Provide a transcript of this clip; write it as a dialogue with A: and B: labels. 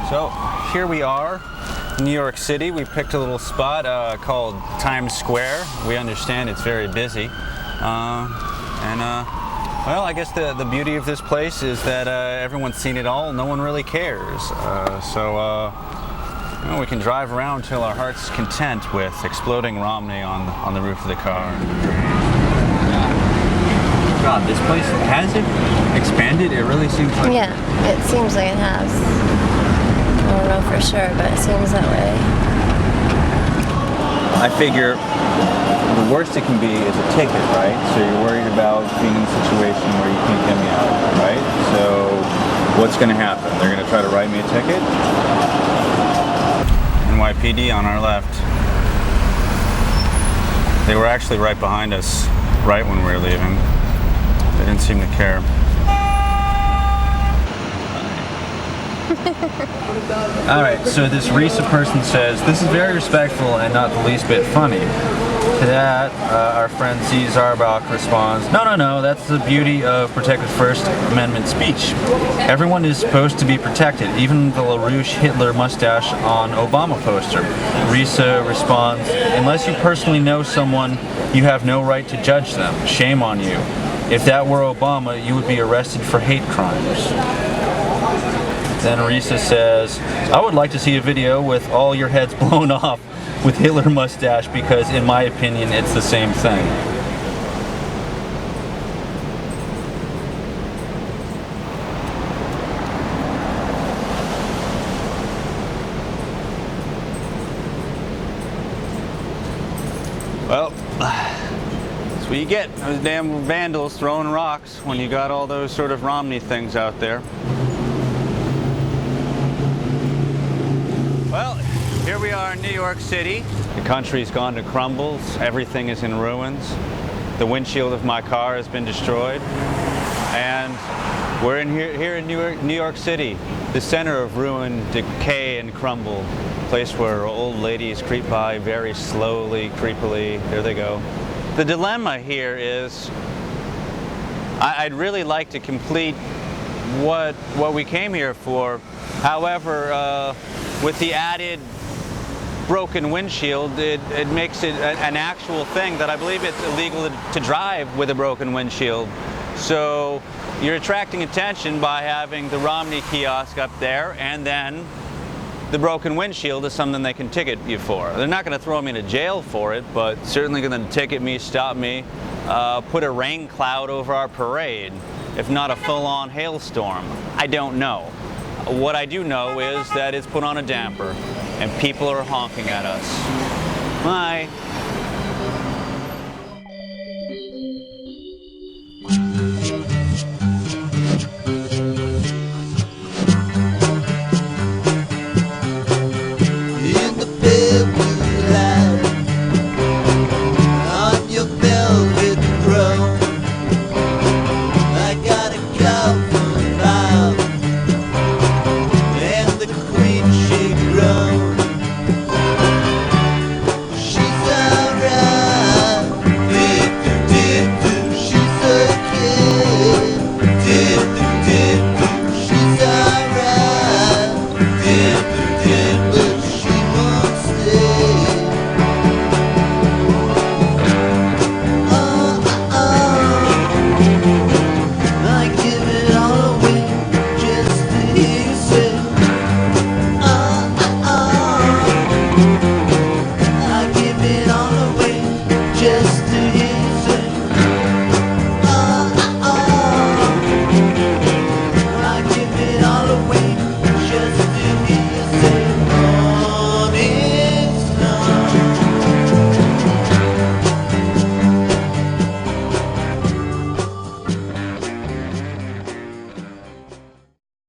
A: So here we are, New York City. We picked a little spot called Times Square. We understand it's very busy. Well, I guess the beauty of this place is that everyone's seen it all. No one really cares. We can drive around till our heart's content with exploding Romney on the roof of the car. God, this place, has it expanded? It really seems like...
B: Yeah, it seems like it has. I don't know for sure, but it seems that way.
A: I figure the worst it can be is a ticket, right? So you're worried about being in a situation where you can't get me out, right? So what's going to happen? They're going to try to write me a ticket? NYPD on our left. They were actually right behind us, right when we were leaving. They didn't seem to care. Alright, so this Risa person says, "This is very respectful and not the least bit funny." To that, our friend C. Zarbach responds, No, that's the beauty of protected First Amendment speech. Everyone is supposed to be protected, even the LaRouche Hitler mustache on Obama poster." Risa responds, "Unless you personally know someone, you have no right to judge them. Shame on you. If that were Obama, you would be arrested for hate crimes." Then Risa says, "I would like to see a video with all your heads blown off with Hitler mustache because, in my opinion, it's the same thing." Well, that's what you get. Those damn vandals throwing rocks when you got all those sort of Romney things out there. Well, here we are in New York City. The country's gone to crumbles. Everything is in ruins. The windshield of my car has been destroyed. And we're here in New York City, the center of ruin, decay, and crumble. A place where old ladies creep by very slowly, creepily. There they go. The dilemma here is I'd really like to complete what we came here for. However, with the added broken windshield, it makes it an actual thing that I believe it's illegal to drive with a broken windshield. So you're attracting attention by having the Romney kiosk up there, and then the broken windshield is something they can ticket you for. They're not going to throw me into jail for it, but certainly going to ticket me, stop me, put a rain cloud over our parade, if not a full-on hailstorm. I don't know. What I do know is that it's put on a damper, and people are honking at us. Bye.